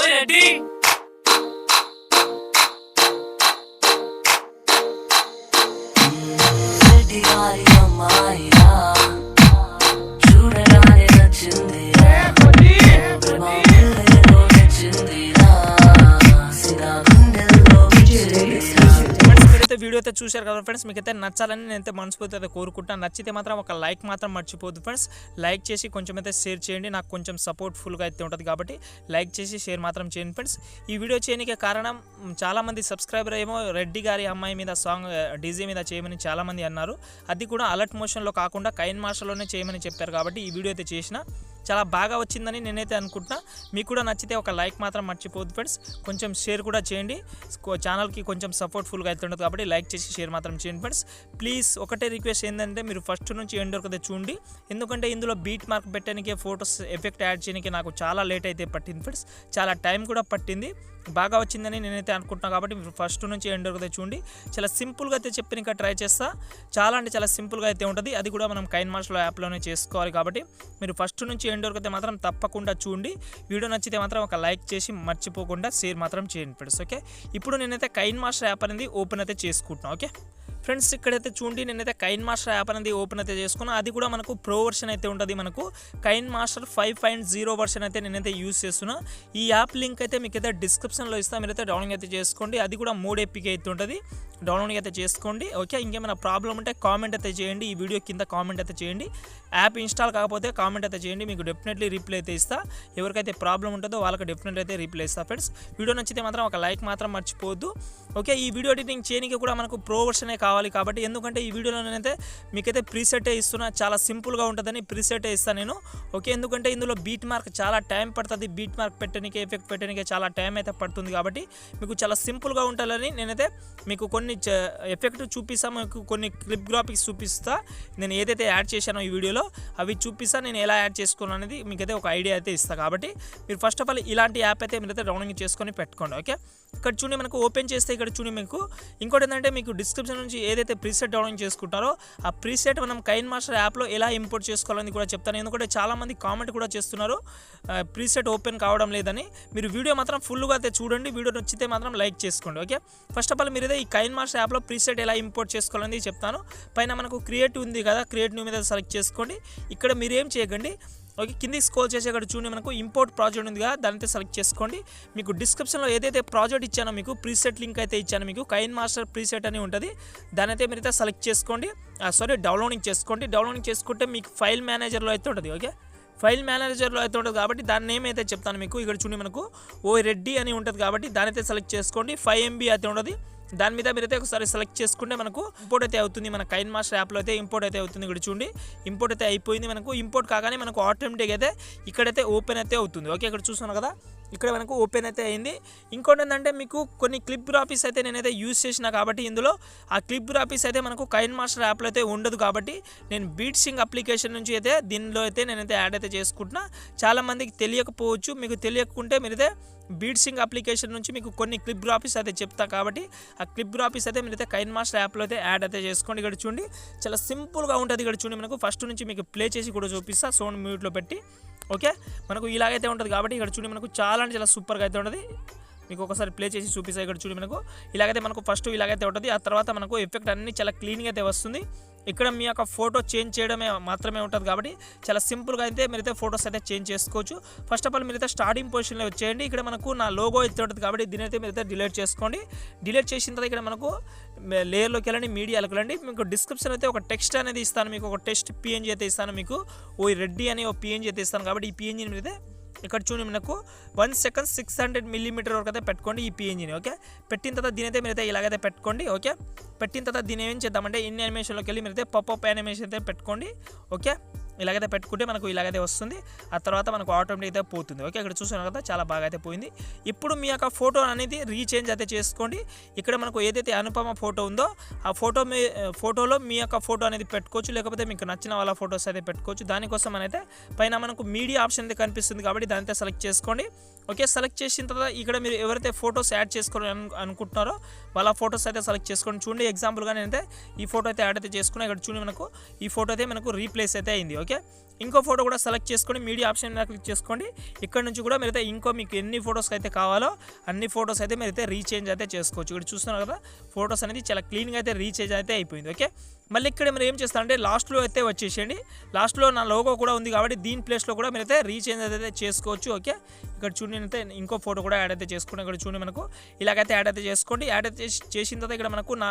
Ready చూడగానే నచ్చింది video అయితే చూశారు కదా ఫ్రెండ్స్, మీకైతే నచ్చాలని నేనైతే మనస్ఫూర్తి అయితే కోరుకుంటున్నాను. నచ్చితే మాత్రం ఒక లైక్ మాత్రం మర్చిపోద్దు ఫ్రెండ్స్. లైక్ చేసి కొంచెం అయితే షేర్ చేయండి, నాకు కొంచెం సపోర్ట్ఫుల్గా అయితే ఉంటుంది కాబట్టి లైక్ చేసి షేర్ మాత్రం చేయండి ఫ్రెండ్స్. ఈ వీడియో చేయడానికి కారణం చాలామంది సబ్స్క్రైబర్ ఏమో రెడ్డి గారి అమ్మాయి మీద సాంగ్ డీజే మీద చేయమని చాలామంది అన్నారు. అది కూడా అలర్ట్ మోషన్లో కాకుండా కైన్మాస్టర్లోనే చేయమని చెప్పారు కాబట్టి ఈ వీడియో అయితే చేసిన చాలా బాగా వచ్చిందని నేనైతే అనుకుంటున్నా. మీకు కూడా నచ్చితే ఒక లైక్ మాత్రం మర్చిపోద్దు ఫ్రెండ్స్. కొంచెం షేర్ కూడా చేయండి, ఛానల్కి కొంచెం సపోర్ట్ఫుల్గా అయితే ఉంటుంది కాబట్టి లైక్ చేసి షేర్ మాత్రం చేయండి ఫ్రెండ్స్. ప్లీజ్ ఒకటే రిక్వెస్ట్ ఏంటంటే మీరు ఫస్ట్ నుంచి ఎండ్ వరకు అయితే చూడండి, ఎందుకంటే ఇందులో బీట్ మార్క్ పెట్టడానికి ఫొటోస్ ఎఫెక్ట్ యాడ్ చేయడానికి నాకు చాలా లేట్ అయితే పట్టింది ఫ్రెండ్స్, చాలా టైం కూడా పట్టింది. బాగా వచ్చిందని నేనైతే అనుకుంటున్నాను కాబట్టి మీరు ఫస్ట్ నుంచి ఎండ్ వరకు అయితే చూడండి. చాలా సింపుల్గా అయితే చెప్పి ఇంకా ట్రై చేస్తా, చాలా అంటే చాలా సింపుల్గా అయితే ఉంటుంది. అది కూడా మనం కైన్మాస్టర్ యాప్లోనే చేసుకోవాలి కాబట్టి మీరు ఫస్ట్ నుంచి ఎండ్ వరకు అయితే మాత్రం తప్పకుండా చూడండి. వీడియో నచ్చితే మాత్రం ఒక లైక్ చేసి మర్చిపోకుండా షేర్ మాత్రం చేయండి ఫ్రెండ్స్. ఓకే, ఇప్పుడు నేనైతే కైన్మాస్టర్ యాప్ అనేది ఓపెన్ అయితే చేసుకుంటున్నాను. ఓకే ఫ్రెండ్స్, ఇక్కడైతే చూడండి నేనైతే కైన్మాస్టర్ యాప్ అనేది ఓపెన్ అయితే చేసుకున్నాను. అది కూడా మనకు ప్రో వర్షన్ అయితే ఉంటుంది. మనకు కైన్మాస్టర్ 5.0 వర్షన్ అయితే నేనైతే యూస్ చేస్తున్నా. ఈ యాప్ లింక్ అయితే మీకు అయితే డిస్క్రిప్షన్లో ఇస్తాను, మీరైతే డౌన్లోడ్ అయితే చేసుకోండి. అది కూడా 3 ఎపిక్ అయితే ఉంటుంది, డౌన్లోడ్ అయితే చేసుకోండి. ఓకే, ఇంకేమైనా ప్రాబ్లం ఉంటే కామెంట్ అయితే చేయండి, ఈ వీడియో కింద కామెంట్ అయితే చేయండి. యాప్ ఇన్స్టాల్ కాకపోతే కామెంట్ అయితే చేయండి, మీకు డెఫినెట్లీ రిప్లై అయితే ఇస్తా. ఎవరికైతే ప్రాబ్లం ఉంటుందో వాళ్ళకి డెఫినెట్లీ అయితే రిప్లై ఇస్తా ఫ్రెండ్స్. వీడియో నచ్చితే మాత్రం ఒక లైక్ మాత్రం మర్చిపోవద్దు. ఓకే, ఈ వీడియో ఎడిటింగ్ చేయడానికి కూడా మనకు ప్రో వర్షనే కావాలి కాబట్టి, ఎందుకంటే ఈ వీడియోలో నేనైతే మీకైతే ప్రీసెటే ఇస్తున్నా, చాలా సింపుల్గా ఉంటుందని ప్రీసెటే ఇస్తాను నేను. ఓకే, ఎందుకంటే ఇందులో బీట్ మార్క్ చాలా టైం పడుతుంది, బీట్ మార్క్ పెట్టడానికి ఎఫెక్ట్ పెట్టడానికి చాలా టైం అయితే పడుతుంది కాబట్టి మీకు చాలా సింపుల్గా ఉంటుందని నేనైతే మీకు కొన్ని ఎఫెక్ట్ చూపిస్తా, మీకు కొన్ని క్లిప్ గ్రాఫిక్స్ చూపిస్తా. నేను ఏదైతే యాడ్ చేశానో ఈ వీడియోలో అవి చూపిస్తా, నేను ఎలా యాడ్ చేసుకున్నాను అనేది మీకైతే ఒక ఐడియా అయితే ఇస్తాను. కాబట్టి మీరు ఫస్ట్ ఆఫ్ ఆల్ ఇలాంటి యాప్ అయితే మీరైతే డౌన్లోడ్ చేసుకొని పెట్టుకోండి. ఓకే, ఇక్కడ చూడండి మనకు ఓపెన్ చేస్తే ఇక్కడ చూడండి మీకు ఇంకోటి ఏంటంటే మీకు డిస్క్రిప్షన్ నుంచి ఏదైతే ప్రీసెట్ డౌన్లోడ్ చేసుకుంటారో ఆ ప్రీసెట్ మనం కైన్మాస్టర్ యాప్లో ఎలా ఇంపోర్ట్ చేసుకోవాలని కూడా చెప్తాను. ఎందుకంటే చాలామంది కామెంట్ కూడా చేస్తున్నారు ప్రీసెట్ ఓపెన్ కావడం లేదని. మీరు వీడియో మాత్రం ఫుల్గా అయితే చూడండి, వీడియో నచ్చితే మాత్రం లైక్ చేసుకోండి. ఓకే, ఫస్ట్ ఆఫ్ ఆల్ మీరైతే ఈ కైన్మాస్టర్ యాప్లో ప్రీసెట్ ఎలా ఇంపోర్ట్ చేసుకోవాలని చెప్తాను. పైన మనకు క్రియేటివ్ ఉంది కదా, క్రియేటివ్ మీద సెలెక్ట్ చేసుకోండి. ఇక్కడ మీరు ఏం చేయకండి, ఓకే కిందికి స్క్రోల్ చేసి అక్కడ చూడండి మనకు ఇంపోర్ట్ ప్రాజెక్ట్ ఉంది కదా, దానితో సెలెక్ట్ చేసుకోండి. మీకు డిస్క్రిప్షన్లో ఏదైతే ప్రాజెక్ట్ ఇచ్చానో మీకు ప్రీసెట్ లింక్ అయితే ఇచ్చాను, మీకు కైన్మాస్టర్ ప్రీసెట్ అని ఉంటుంది, దాని అయితే మీరైతే సెలెక్ట్ చేసుకోండి. డౌన్లోడింగ్ చేసుకోండి. డౌన్లోడింగ్ చేసుకుంటే మీకు ఫైల్ మేనేజర్లో అయితే ఉంటుంది. ఓకే, ఫైల్ మేనేజర్లో అయితే ఉంటుంది కాబట్టి దాని నేమ్ అయితే చెప్తాను మీకు. ఇక్కడ చూడండి మనకు రెడ్డి అని ఉంటుంది కాబట్టి దాని అయితే సెలెక్ట్ చేసుకోండి. 5 MB అయితే ఉంటుంది, దాని మీద మీరైతే ఒకసారి సెలెక్ట్ చేసుకుంటే మనకు ఇంపోర్ట్ అయితే అవుతుంది. మన కైన్మాస్టర్ యాప్లో అయితే ఇంపోర్ట్ అయితే అవుతుంది. ఇక్కడ చూడండి ఇంపోర్ట్ అయితే అయిపోయింది. మనకు ఇంపోర్ట్ కాగానే మనకు ఆటోమేటిక్ అయితే ఇక్కడైతే ఓపెన్ అయితే అవుతుంది. ఓకే, ఇక్కడ చూస్తున్నాను కదా, ఇక్కడ మనకు ఓపెన్ అయితే అయింది. ఇంకోటి ఏంటంటే మీకు కొన్ని క్లిప్ గ్రాఫిక్స్ అయితే నేనైతే యూజ్ చేసిన కాబట్టి ఇందులో ఆ క్లిప్ గ్రాఫిక్స్ అయితే మనకు కైన్మాస్టర్ యాప్లో అయితే ఉండదు కాబట్టి నేను బీట్సింక్ అప్లికేషన్ నుంచి అయితే దీనిలో అయితే నేనైతే యాడ్ అయితే చేసుకుంటున్నా. చాలామందికి తెలియకపోవచ్చు, మీకు తెలియకుంటే మీరైతే బీట్సింక్ అప్లికేషన్ నుంచి మీకు కొన్ని క్లిప్ గ్రాఫిక్స్ అయితే చెప్తా కాబట్టి ఆ క్లిప్ గ్రాఫిక్స్ అయితే మీరైతే కైన్మాస్టర్ యాప్లో అయితే యాడ్ అయితే చేసుకోండి. ఇక్కడ చూడండి చాలా సింపుల్గా ఉంటుంది. ఇక్కడ చూడండి మనకు ఫస్ట్ నుంచి మీకు ప్లే చేసి కూడా చూపిస్తా, సౌండ్ మ్యూట్లో పెట్టి. ఓకే, మనకు ఇలాగైతే ఉంటుంది కాబట్టి ఇక్కడ చూడండి మనకు చాలా అంటే చాలా సూపర్గా అయితే ఉంటుంది. మీకు ఒకసారి ప్లే చేసి చూపిస్తాయి. ఇక్కడ చూడండి మనకు ఇలాగైతే మనకు ఫస్ట్ ఇలాగైతే ఉంటుంది, ఆ తర్వాత మనకు ఎఫెక్ట్ అన్నీ చాలా క్లీన్గా అయితే వస్తుంది. ఇక్కడ మీ యొక్క ఫోటో చేంజ్ చేయడమే మాత్రమే ఉంటుంది కాబట్టి చాలా సింపుల్గా అయితే మీరైతే ఫొటోస్ అయితే చేంజ్ చేసుకోవచ్చు. ఫస్ట్ ఆఫ్ ఆల్ మీరైతే స్టార్టింగ్ పొజిషన్లో వచ్చేయండి. ఇక్కడ మనకు నా లోగో అయితే ఉంటుంది కాబట్టి దీని అయితే మీరైతే డిలీట్ చేసుకోండి. డిలీట్ చేసిన తర్వాత ఇక్కడ మనకు లేయర్లోకి వెళ్ళండి, మీడియాలోకి వెళ్ళండి. మీకు డిస్క్రిప్షన్ అయితే ఒక టెక్స్ట్ అనేది ఇస్తాను, మీకు ఒక టెక్స్ట్ PNG అయితే ఇస్తాను. మీకు రెడ్డి అని ఒక PNG అయితే ఇస్తాను కాబట్టి ఈ PNG మీరైతే ఇక్కడ చూడండి మనకు 1 సెకండ్ 600 మిల్లీమీటర్ వరకు అయితే పెట్టుకోండి ఈ PNGని. ఓకే, పెట్టిన తర్వాత దీని అయితే మీరైతే ఇలాగైతే పెట్టుకోండి. ఓకే, పెట్టిన తర్వాత దీని ఏం చేద్దామంటే ఇన్ యానిమేషన్లోకి వెళ్ళి మీరైతే పాపప్ యానిమేషన్ అయితే పెట్టుకోండి. ఓకే, ఇలాగైతే పెట్టుకుంటే మనకు ఇలాగైతే వస్తుంది, ఆ తర్వాత మనకు ఆటోమేటిక్ అయితే పోతుంది. ఓకే, ఇక్కడ చూసాను కదా చాలా బాగా అయితే పోయింది. ఇప్పుడు మీ యొక్క ఫోటో అనేది రీచేంజ్ అయితే చేసుకోండి. ఇక్కడ మనకు ఏదైతే అనుపమ ఫోటో ఉందో ఆ ఫోటోలో మీ యొక్క ఫోటో అనేది పెట్టుకోవచ్చు, లేకపోతే మీకు నచ్చిన వాళ్ళ ఫొటోస్ అయితే పెట్టుకోవచ్చు. దానికోసం అయితే పైన మనకు మీడియా ఆప్షన్ అయితే కనిపిస్తుంది కాబట్టి దానితో సెలెక్ట్ చేసుకోండి. ఓకే, సెలెక్ట్ చేసిన తర్వాత ఇక్కడ మీరు ఎవరైతే ఫొటోస్ యాడ్ చేసుకోవాలని అనుకుంటున్నారో వాళ్ళ ఫొటోస్ అయితే సెలెక్ట్ చేసుకోండి. చూడండి ఎగ్జాంపుల్గా నేనైతే ఈ ఫోటో అయితే యాడ్ అయితే చేసుకున్నా. ఇక్కడ చూడండి మనకు ఈ ఫోటో అయితే మనకు రీప్లేస్ అయితే అయింది. ఓకే. ఇంకో ఫోటో కూడా సెలెక్ట్ చేసుకొని మీడియా ఆప్షన్ మీద క్లిక్ చేసుకోండి. ఇక్కడ నుంచి కూడా మీరైతే మీకు ఎన్ని ఫొటోస్ అయితే కావాలో అన్ని ఫొటోస్ అయితే మీరైతే రీచేంజ్ అయితే చేసుకోవచ్చు. ఇక్కడ చూస్తున్నారు కదా, ఫొటోస్ అనేది చాలా క్లీన్గా అయితే రీచేంజ్ అయితే అయిపోయింది. ఓకే, మళ్ళీ ఇక్కడ మీరు ఏం చేస్తారంటే లాస్ట్లో అయితే వచ్చేసేయండి. లాస్ట్లో నా లోగో కూడా ఉంది కాబట్టి దీని ప్లేస్లో కూడా మీరైతే రీచేంజ్ అయితే చేసుకోవచ్చు. ఓకే, ఇక్కడ చూడండి అయితే ఇంకో ఫోటో కూడా యాడ్ అయితే చేసుకోండి. ఇక్కడ చూడండి మనకు ఇలాగైతే యాడ్ అయితే చేసుకోండి. యాడ్ అయితే చేసిన తర్వాత ఇక్కడ మనకు నా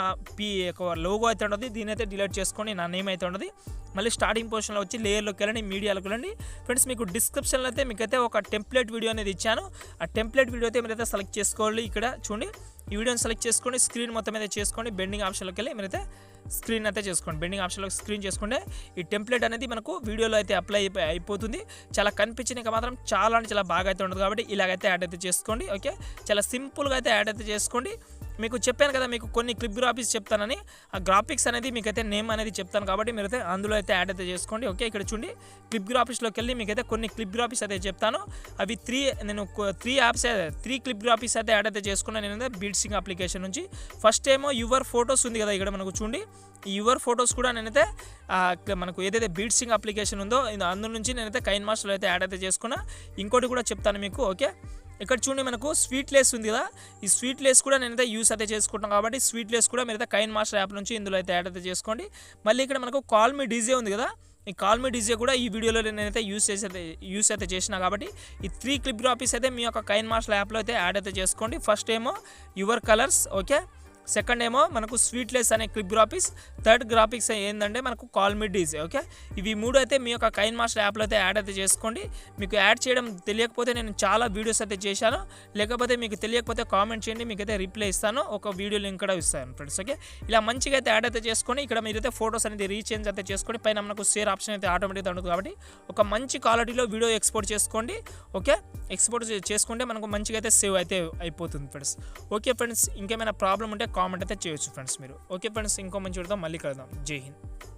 లోగో అయితే ఉండదు, దీని అయితే డిలీట్ చేసుకోండి. నా నేమ్ అయితే ఉండదు. మళ్ళీ స్టార్టింగ్ పొజిషన్లో వచ్చి లేయర్లోకి వెళ్ళండి, మీడియాలోకి వెళ్ళండి. ఫ్రెండ్స్, మీకు డిస్క్రిప్షన్లో అయితే మీకైతే ఒక టెంప్లెట్ వీడియో అనేది ఇచ్చాను. ఆ టెంప్లెట్ వీడియో అయితే మీరైతే సెలెక్ట్ చేసుకోవాలి. ఇక్కడ చూడండి, ఈ వీడియోని సెలెక్ట్ చేసుకోండి, స్క్రీన్ మొత్తం అయితే చేసుకోండి. బెండింగ్ ఆప్షన్లోకి వెళ్ళి మీరైతే స్క్రీన్ అయితే చేసుకోండి. బెండింగ్ ఆప్షన్లో స్క్రీన్ చేసుకుంటే ఈ టెంప్లెట్ అనేది మనకు వీడియోలో అయితే అప్లై అయిపోతుంది. చాలా కనిపించినాక మాత్రం చాలా అంటే చాలా బాగా అయితే ఉండదు కాబట్టి ఇలాగైతే యాడ్ అయితే చేసుకోండి. ఓకే, చాలా సింపుల్గా అయితే యాడ్ అయితే చేసుకోండి. మీకు చెప్పాను కదా, మీకు కొన్ని క్లిప్ గ్రాఫిక్స్ చెప్తానని. ఆ గ్రాఫిక్స్ అనేది మీకైతే నేమ్ అనేది చెప్తాను కాబట్టి మీరైతే అందులో అయితే యాడ్ అయితే చేసుకోండి. ఓకే, ఇక్కడ చూడండి క్లిప్ గ్రాఫిక్స్లోకి వెళ్ళి మీకైతే కొన్ని క్లిప్ గ్రాఫిక్స్ అయితే చెప్తాను. అవి నేను త్రీ క్లిప్ గ్రాఫిక్స్ అయితే యాడ్ అయితే చేసుకున్నాను నేను బీట్సింక్ అప్లికేషన్ నుంచి. ఫస్ట్ ఏమో యువర్ ఫొటోస్ ఉంది కదా, ఇక్కడ మనకు చూడండి ఈ యువర్ ఫొటోస్ కూడా నేనైతే మనకు ఏదైతే బీట్సింక్ అప్లికేషన్ ఉందో అందులో నుంచి నేనైతే కైన్మాస్టర్లో అయితే యాడ్ అయితే చేసుకున్నా. ఇంకోటి కూడా చెప్తాను మీకు. ఓకే, ఇక్కడ చూడండి మనకు స్వీట్ లేస్ ఉంది కదా, ఈ స్వీట్ లేస్ కూడా నేనైతే యూస్ అయితే చేసుకుంటాను కాబట్టి స్వీట్ లేస్ కూడా మీరైతే కైన్మాస్టర్ యాప్ నుంచి ఇందులో అయితే యాడ్ అయితే చేసుకోండి. మళ్ళీ ఇక్కడ మనకు కాల్ మీ డీజే ఉంది కదా, ఈ కాల్ మీ డీజే కూడా ఈ వీడియోలో నేనైతే యూస్ అయితే చేసిన కాబట్టి ఈ 3 క్లిప్ గ్రాఫిక్స్ అయితే మీ యొక్క కైన్మాస్టర్ యాప్లో అయితే యాడ్ అయితే చేసుకోండి. ఫస్ట్ ఏమో యువర్ కలర్స్, ఓకే, సెకండ్ ఏమో మనకు స్వీట్ లెస్ అనే క్లిప్ గ్రాఫిక్స్, థర్డ్ గ్రాఫిక్స్ ఏంటంటే మనకు కాల్ మీ డీజే. ఓకే, ఇవి 3 అయితే మీ యొక్క కైన్మాస్టర్ యాప్లో అయితే యాడ్ అయితే చేసుకోండి. మీకు యాడ్ చేయడం తెలియకపోతే నేను చాలా వీడియోస్ అయితే చేశాను, లేకపోతే మీకు తెలియకపోతే కామెంట్ చేయండి, మీకైతే రిప్లై ఇస్తాను, ఒక వీడియో లింక్ కూడా ఇస్తాను ఫ్రెండ్స్. ఓకే, ఇలా మంచిగా అయితే యాడ్ అయితే చేసుకొని ఇక్కడ మీరైతే ఫొటోస్ అనేది రీచేంజ్ అయితే చేసుకొని పైన మనకు షేర్ ఆప్షన్ అయితే ఆటోమేటిక్గా ఉంటుంది కాబట్టి ఒక మంచి క్వాలిటీలో వీడియో ఎక్స్పోర్ట్ చేసుకోండి. ఓకే, ఎక్స్పోర్ట్ చేసుకుంటే మనకు మంచిగా అయితే సేవ్ అయితే అయిపోతుంది ఫ్రెండ్స్. ఓకే ఫ్రెండ్స్, ఇంకేమైనా ప్రాబ్లం ఉంటే కామెంట్ అయితే చేయొచ్చు ఫ్రెండ్స్ మీరు. ఓకే ఫ్రెండ్స్, ఇంకో మంచి వీడియోతో మళ్ళీ కలుద్దాం. జై హింద్.